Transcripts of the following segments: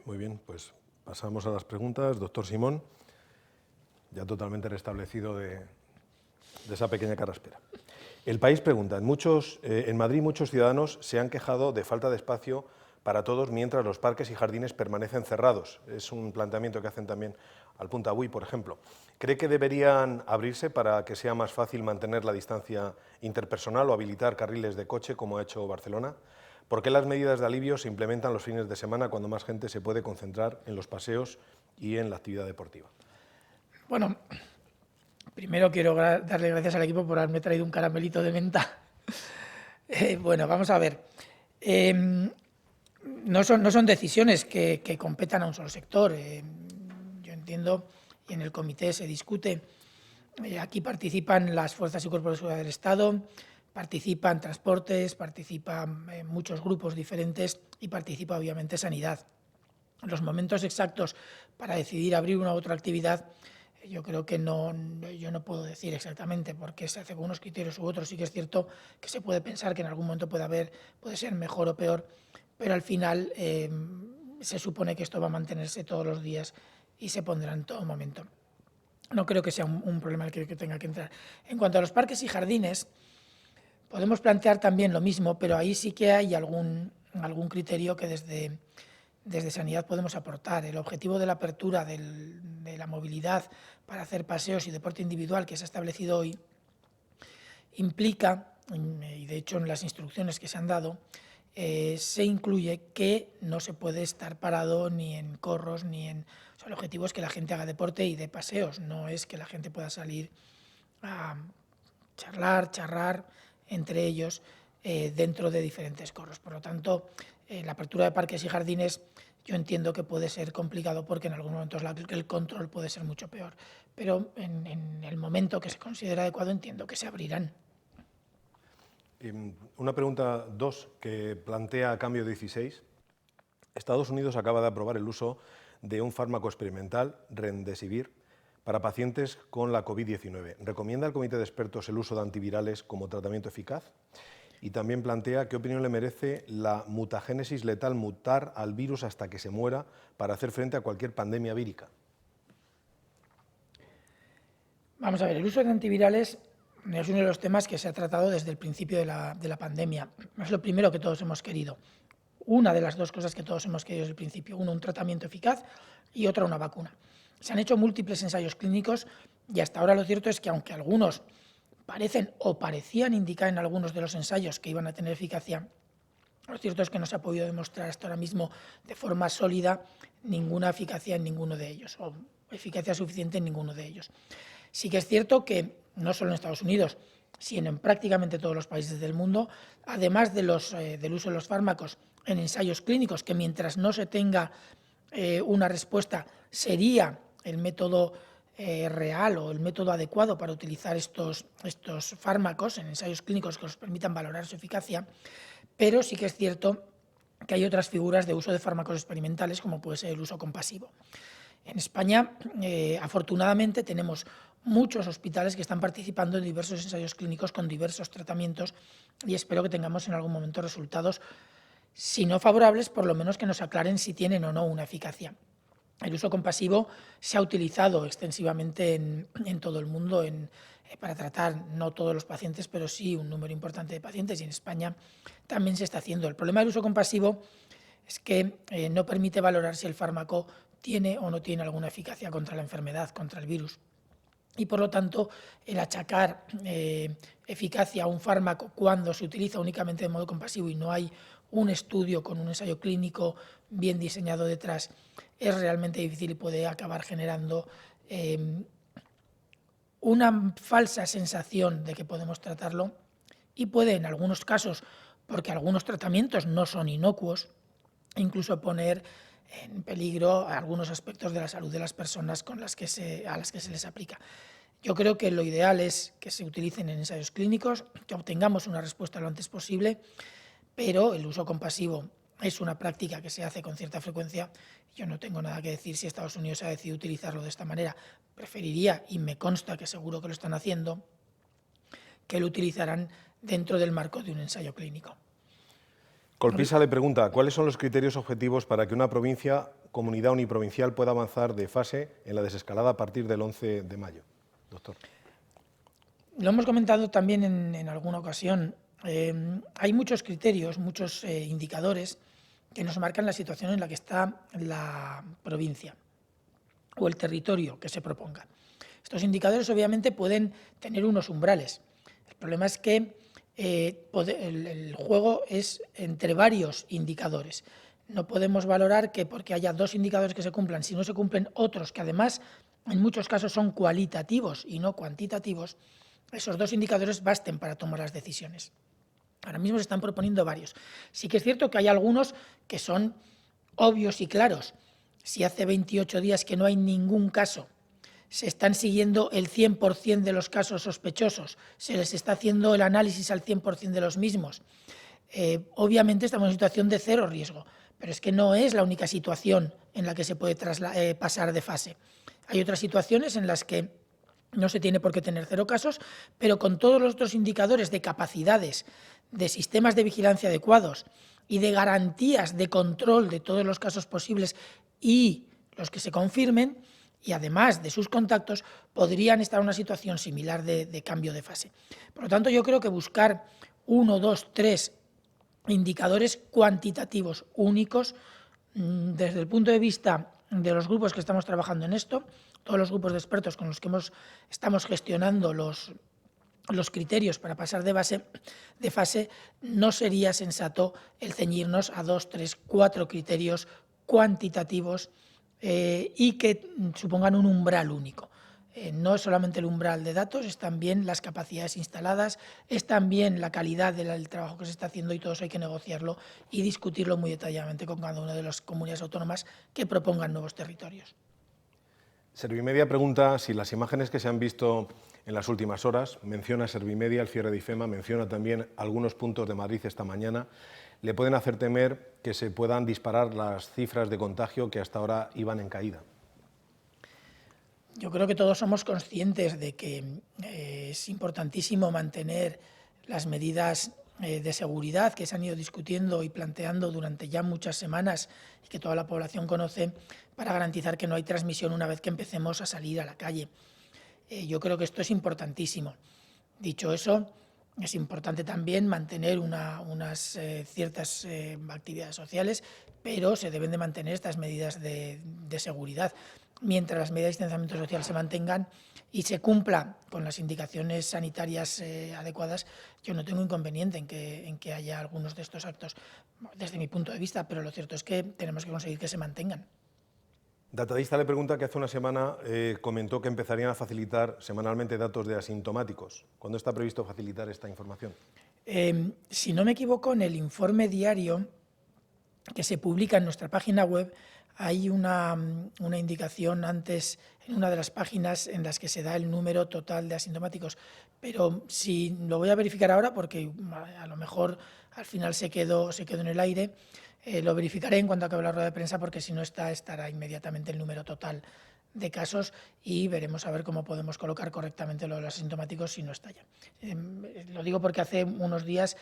Muy bien, pues pasamos a las preguntas. Doctor Simón, ya totalmente restablecido de esa pequeña carraspera. El País pregunta, en Madrid muchos ciudadanos se han quejado de falta de espacio para todos mientras los parques y jardines permanecen cerrados. Es un planteamiento que hacen también al Punt Avui, por ejemplo. ¿Cree que deberían abrirse para que sea más fácil mantener la distancia interpersonal o habilitar carriles de coche, como ha hecho Barcelona? ¿Por qué las medidas de alivio se implementan los fines de semana cuando más gente se puede concentrar en los paseos y en la actividad deportiva? Bueno, primero quiero darle gracias al equipo por haberme traído un caramelito de menta. Bueno, vamos a ver. No son decisiones que competan a un solo sector. Yo entiendo, y en el comité se discute, aquí participan las fuerzas y cuerpos de seguridad del Estado, participan transportes, participan muchos grupos diferentes y participa obviamente sanidad. Los momentos exactos para decidir abrir una u otra actividad, yo creo que yo no puedo decir exactamente porque se hace con unos criterios u otros. Sí que es cierto que se puede pensar que en algún momento puede ser mejor o peor, pero al final se supone que esto va a mantenerse todos los días y se pondrá en todo momento. No creo que sea un problema que tenga que entrar. En cuanto a los parques y jardines, podemos plantear también lo mismo, pero ahí sí que hay algún criterio que desde Sanidad podemos aportar. El objetivo de la apertura de la movilidad para hacer paseos y deporte individual que se ha establecido hoy implica, y de hecho en las instrucciones que se han dado, se incluye que no se puede estar parado ni en corros ni en... O sea, el objetivo es que la gente haga deporte y dé paseos, no es que la gente pueda salir a charrar entre ellos dentro de diferentes corros. Por lo tanto, la apertura de parques y jardines yo entiendo que puede ser complicado porque en algunos momentos el control puede ser mucho peor, pero en el momento que se considera adecuado entiendo que se abrirán. Una pregunta 2 que plantea Cambio 16. Estados Unidos acaba de aprobar el uso de un fármaco experimental, Remdesivir, para pacientes con la COVID-19. ¿Recomienda el comité de expertos el uso de antivirales como tratamiento eficaz? Y también plantea qué opinión le merece la mutagénesis letal, mutar al virus hasta que se muera para hacer frente a cualquier pandemia vírica. Vamos a ver, el uso de antivirales es uno de los temas que se ha tratado desde el principio de la pandemia. Es lo primero que todos hemos querido. Una de las dos cosas que todos hemos querido desde el principio. Uno, un tratamiento eficaz y otra, una vacuna. Se han hecho múltiples ensayos clínicos y hasta ahora lo cierto es que aunque algunos parecen o parecían indicar en algunos de los ensayos que iban a tener eficacia, lo cierto es que no se ha podido demostrar hasta ahora mismo de forma sólida ninguna eficacia en ninguno de ellos, o eficacia suficiente en ninguno de ellos. Sí que es cierto que no solo en Estados Unidos, sino en prácticamente todos los países del mundo, además del uso de los fármacos en ensayos clínicos, que mientras no se tenga una respuesta sería el método real o el método adecuado para utilizar estos fármacos en ensayos clínicos que nos permitan valorar su eficacia, pero sí que es cierto que hay otras figuras de uso de fármacos experimentales, como puede ser el uso compasivo. En España, afortunadamente, tenemos muchos hospitales que están participando en diversos ensayos clínicos con diversos tratamientos y espero que tengamos en algún momento resultados, si no favorables, por lo menos que nos aclaren si tienen o no una eficacia. El uso compasivo se ha utilizado extensivamente en todo el mundo para tratar no todos los pacientes, pero sí un número importante de pacientes, y en España también se está haciendo. El problema del uso compasivo es que no permite valorar si el fármaco tiene o no tiene alguna eficacia contra la enfermedad, contra el virus. Y por lo tanto, el achacar eficacia a un fármaco cuando se utiliza únicamente de modo compasivo y no hay un estudio con un ensayo clínico bien diseñado detrás, es realmente difícil y puede acabar generando una falsa sensación de que podemos tratarlo, y puede en algunos casos, porque algunos tratamientos no son inocuos, incluso poner en peligro algunos aspectos de la salud de las personas a las que se les aplica. Yo creo que lo ideal es que se utilicen en ensayos clínicos, que obtengamos una respuesta lo antes posible, pero el uso compasivo es una práctica que se hace con cierta frecuencia. Yo no tengo nada que decir si Estados Unidos ha decidido utilizarlo de esta manera. Preferiría, y me consta que seguro que lo están haciendo, que lo utilizarán dentro del marco de un ensayo clínico. Colpisa le pregunta, ¿cuáles son los criterios objetivos para que una provincia comunidad uniprovincial pueda avanzar de fase en la desescalada a partir del 11 de mayo? Doctor. Lo hemos comentado también en alguna ocasión. Hay muchos criterios, muchos indicadores que nos marcan la situación en la que está la provincia o el territorio que se proponga. Estos indicadores obviamente pueden tener unos umbrales. El problema es que el juego es entre varios indicadores. No podemos valorar que porque haya 2 indicadores que se cumplan, si no se cumplen otros que además en muchos casos son cualitativos y no cuantitativos, esos 2 indicadores basten para tomar las decisiones. Ahora mismo se están proponiendo varios. Sí que es cierto que hay algunos que son obvios y claros. Si hace 28 días que no hay ningún caso, se están siguiendo el 100% de los casos sospechosos, se les está haciendo el análisis al 100% de los mismos. Obviamente estamos en situación de cero riesgo, pero es que no es la única situación en la que se puede pasar de fase. Hay otras situaciones en las que no se tiene por qué tener 0 casos, pero con todos los otros indicadores de capacidades, de sistemas de vigilancia adecuados y de garantías de control de todos los casos posibles y los que se confirmen, y además de sus contactos, podrían estar en una situación similar de cambio de fase. Por lo tanto, yo creo que buscar 1, 2, 3 indicadores cuantitativos únicos, desde el punto de vista de los grupos que estamos trabajando en esto, todos los grupos de expertos con los que estamos gestionando los criterios para pasar de fase, no sería sensato el ceñirnos a 2, 3, 4 criterios cuantitativos y que supongan un umbral único. No es solamente el umbral de datos, es también las capacidades instaladas, es también la calidad del trabajo que se está haciendo, y todo eso hay que negociarlo y discutirlo muy detalladamente con cada una de las comunidades autónomas que propongan nuevos territorios. Servimedia pregunta si las imágenes que se han visto en las últimas horas, menciona Servimedia el cierre de IFEMA, menciona también algunos puntos de Madrid esta mañana, le pueden hacer temer que se puedan disparar las cifras de contagio que hasta ahora iban en caída. Yo creo que todos somos conscientes de que es importantísimo mantener las medidas de seguridad que se han ido discutiendo y planteando durante ya muchas semanas y que toda la población conoce, para garantizar que no hay transmisión una vez que empecemos a salir a la calle. Yo creo que esto es importantísimo. Dicho eso, es importante también mantener unas ciertas actividades sociales, pero se deben de mantener estas medidas de seguridad. Mientras las medidas de distanciamiento social se mantengan y se cumpla con las indicaciones sanitarias adecuadas, yo no tengo inconveniente en que haya algunos de estos actos, desde mi punto de vista, pero lo cierto es que tenemos que conseguir que se mantengan. Datadista le pregunta que hace una semana comentó que empezarían a facilitar semanalmente datos de asintomáticos. ¿Cuándo está previsto facilitar esta información? Si no me equivoco, en el informe diario que se publica en nuestra página web hay una indicación antes en una de las páginas en las que se da el número total de asintomáticos, pero si lo voy a verificar ahora porque a lo mejor al final se quedó en el aire. Lo verificaré en cuanto acabe la rueda de prensa, porque si no estará inmediatamente el número total de casos y veremos a ver cómo podemos colocar correctamente lo de los asintomáticos si no está ya. Lo digo porque hace unos días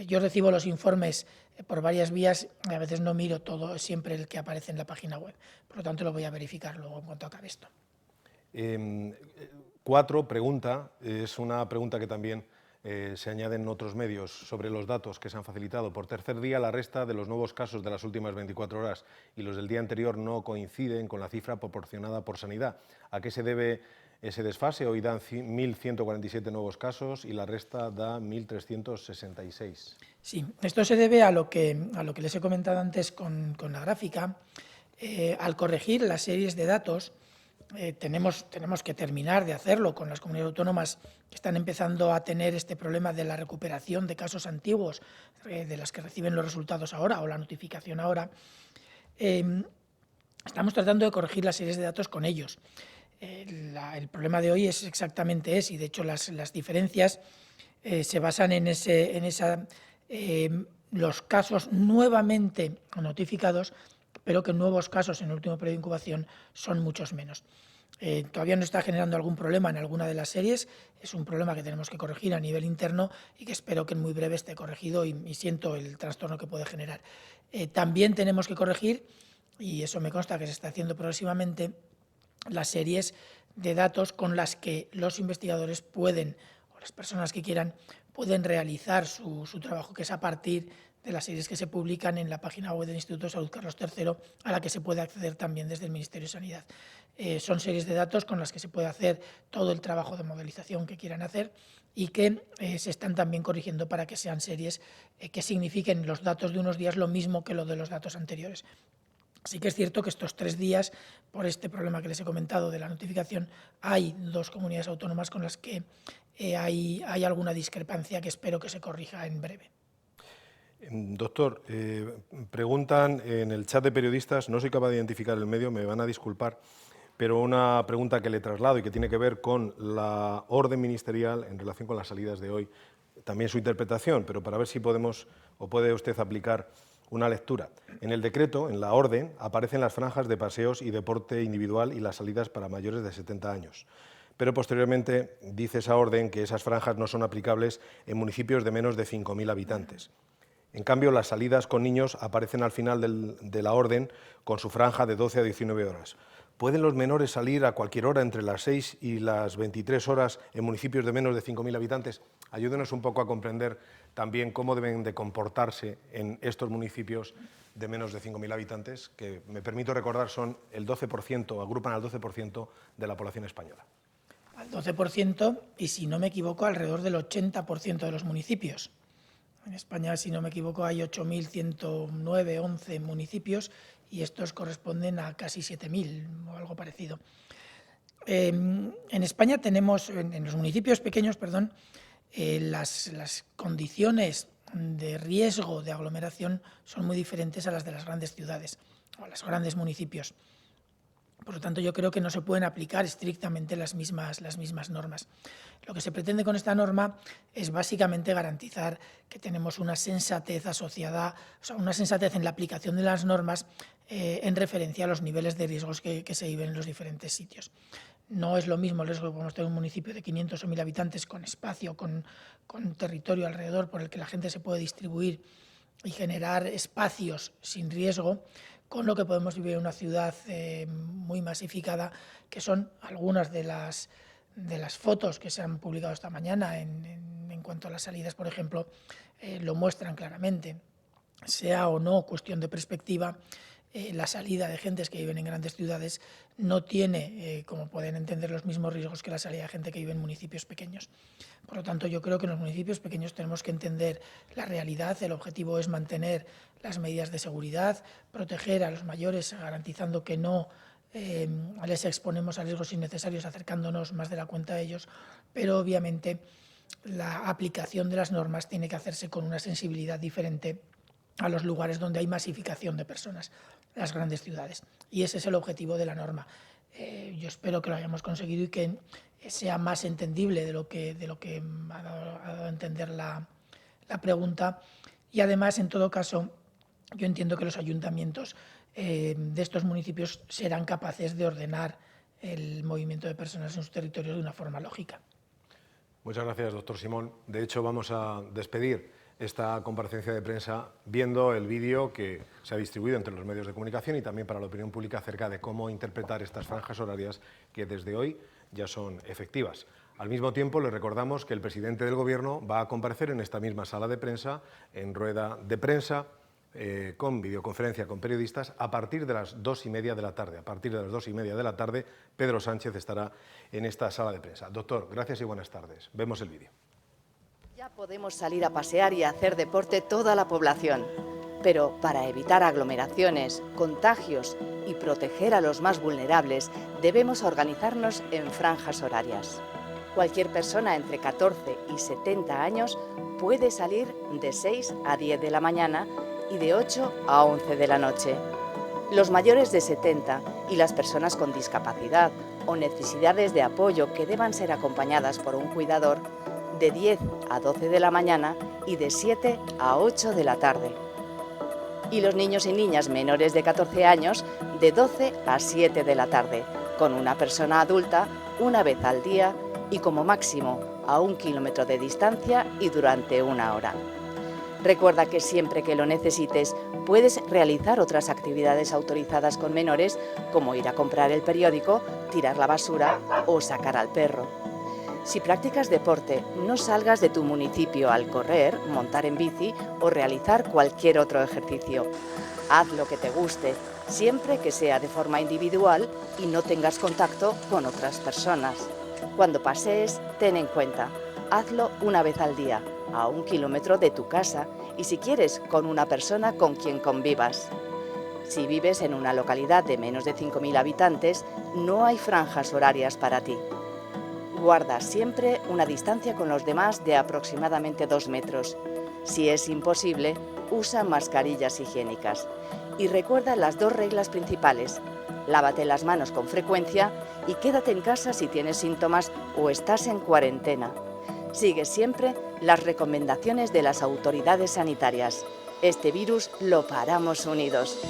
yo recibo los informes por varias vías y a veces no miro todo siempre el que aparece en la página web. Por lo tanto, lo voy a verificar luego en cuanto acabe esto. 4 pregunta, es una pregunta que también se añade en otros medios sobre los datos que se han facilitado. Por tercer día, la resta de los nuevos casos de las últimas 24 horas y los del día anterior no coinciden con la cifra proporcionada por Sanidad. ¿A qué se debe ese desfase? Hoy dan 1.147 nuevos casos y la resta da 1.366. Sí, esto se debe a lo que les he comentado antes con la gráfica. Al corregir las series de datos, tenemos que terminar de hacerlo con las comunidades autónomas que están empezando a tener este problema de la recuperación de casos antiguos, de las que reciben los resultados ahora o la notificación ahora. Estamos tratando de corregir las series de datos con ellos. El problema de hoy es exactamente ese, y de hecho las diferencias se basan en los casos nuevamente notificados, pero que nuevos casos en el último periodo de incubación son muchos menos. Todavía no está generando algún problema en alguna de las series, es un problema que tenemos que corregir a nivel interno y que espero que en muy breve esté corregido, y siento el trastorno que puede generar. También tenemos que corregir y eso me consta que se está haciendo progresivamente, las series de datos con las que los investigadores pueden, o las personas que quieran, pueden realizar su trabajo, que es a partir de las series que se publican en la página web del Instituto de Salud Carlos III, a la que se puede acceder también desde el Ministerio de Sanidad. Son series de datos con las que se puede hacer todo el trabajo de modelización que quieran hacer y que se están también corrigiendo para que sean series que signifiquen los datos de unos días lo mismo que lo de los datos anteriores. Sí que es cierto que estos 3 días, por este problema que les he comentado de la notificación, hay 2 comunidades autónomas con las que hay alguna discrepancia que espero que se corrija en breve. Doctor, preguntan en el chat de periodistas, no soy capaz de identificar el medio, me van a disculpar, pero una pregunta que le traslado y que tiene que ver con la orden ministerial en relación con las salidas de hoy, también su interpretación, pero para ver si podemos o puede usted aplicar una lectura. En el decreto, en la orden, aparecen las franjas de paseos y deporte individual y las salidas para mayores de 70 años. Pero posteriormente dice esa orden que esas franjas no son aplicables en municipios de menos de 5.000 habitantes. En cambio, las salidas con niños aparecen al final de la orden con su franja de 12 a 19 horas. ¿Pueden los menores salir a cualquier hora entre las 6 y las 23 horas en municipios de menos de 5.000 habitantes? Ayúdenos un poco a comprender también cómo deben de comportarse en estos municipios de menos de 5.000 habitantes, que me permito recordar son el 12%, agrupan al 12% de la población española. Al 12% y, si no me equivoco, alrededor del 80% de los municipios. En España, si no me equivoco, hay 8.109, 11 municipios y estos corresponden a casi 7.000 o algo parecido. En España tenemos, en los municipios pequeños, las condiciones de riesgo de aglomeración son muy diferentes a las de las grandes ciudades o a los grandes municipios. Por lo tanto, yo creo que no se pueden aplicar estrictamente las mismas normas. Lo que se pretende con esta norma es básicamente garantizar que tenemos una sensatez asociada, o sea, una sensatez en la aplicación de las normas en referencia a los niveles de riesgos que se viven en los diferentes sitios. No es lo mismo el riesgo que podemos tener en un municipio de 500 o 1.000 habitantes con espacio, con territorio alrededor por el que la gente se puede distribuir y generar espacios sin riesgo, con lo que podemos vivir en una ciudad muy masificada, que son algunas de las fotos que se han publicado esta mañana en cuanto a las salidas, por ejemplo, lo muestran claramente. Sea o no cuestión de perspectiva, la salida de gentes que viven en grandes ciudades no tiene, como pueden entender, los mismos riesgos que la salida de gente que vive en municipios pequeños. Por lo tanto, yo creo que en los municipios pequeños tenemos que entender la realidad. El objetivo es mantener las medidas de seguridad, proteger a los mayores, garantizando que no les exponemos a riesgos innecesarios acercándonos más de la cuenta a ellos, pero obviamente la aplicación de las normas tiene que hacerse con una sensibilidad diferente a los lugares donde hay masificación de personas, las grandes ciudades. Y ese es el objetivo de la norma. Yo espero que lo hayamos conseguido y que sea más entendible de lo que ha dado a entender la pregunta. Y además, en todo caso, yo entiendo que los ayuntamientos de estos municipios serán capaces de ordenar el movimiento de personas en sus territorios de una forma lógica. Muchas gracias, doctor Simón. De hecho, vamos a despedir esta comparecencia de prensa viendo el vídeo que se ha distribuido entre los medios de comunicación y también para la opinión pública acerca de cómo interpretar estas franjas horarias que desde hoy ya son efectivas. Al mismo tiempo, le recordamos que el presidente del Gobierno va a comparecer en esta misma sala de prensa, en rueda de prensa, con videoconferencia con periodistas, a partir de las 2:30 de la tarde. A partir de las 2:30 de la tarde, Pedro Sánchez estará en esta sala de prensa. Doctor, gracias y buenas tardes. Vemos el vídeo. Ya podemos salir a pasear y a hacer deporte toda la población, pero para evitar aglomeraciones, contagios y proteger a los más vulnerables, debemos organizarnos en franjas horarias. Cualquier persona entre 14 y 70 años puede salir de 6 a 10 de la mañana y de 8 a 11 de la noche. Los mayores de 70 y las personas con discapacidad o necesidades de apoyo que deban ser acompañadas por un cuidador, de 10 a 12 de la mañana y de 7 a 8 de la tarde. Y los niños y niñas menores de 14 años de 12 a 7 de la tarde, con una persona adulta una vez al día y como máximo a 1 kilómetro de distancia y durante 1 hora. Recuerda que siempre que lo necesites puedes realizar otras actividades autorizadas con menores, como ir a comprar el periódico, tirar la basura o sacar al perro. Si practicas deporte, no salgas de tu municipio al correr, montar en bici o realizar cualquier otro ejercicio. Haz lo que te guste, siempre que sea de forma individual y no tengas contacto con otras personas. Cuando pasees, ten en cuenta, hazlo una vez al día, a 1 kilómetro de tu casa y si quieres con una persona con quien convivas. Si vives en una localidad de menos de 5.000 habitantes, no hay franjas horarias para ti. Guarda siempre una distancia con los demás de aproximadamente 2 metros. Si es imposible, usa mascarillas higiénicas. Y recuerda las 2 reglas principales. Lávate las manos con frecuencia y quédate en casa si tienes síntomas o estás en cuarentena. Sigue siempre las recomendaciones de las autoridades sanitarias. Este virus lo paramos unidos.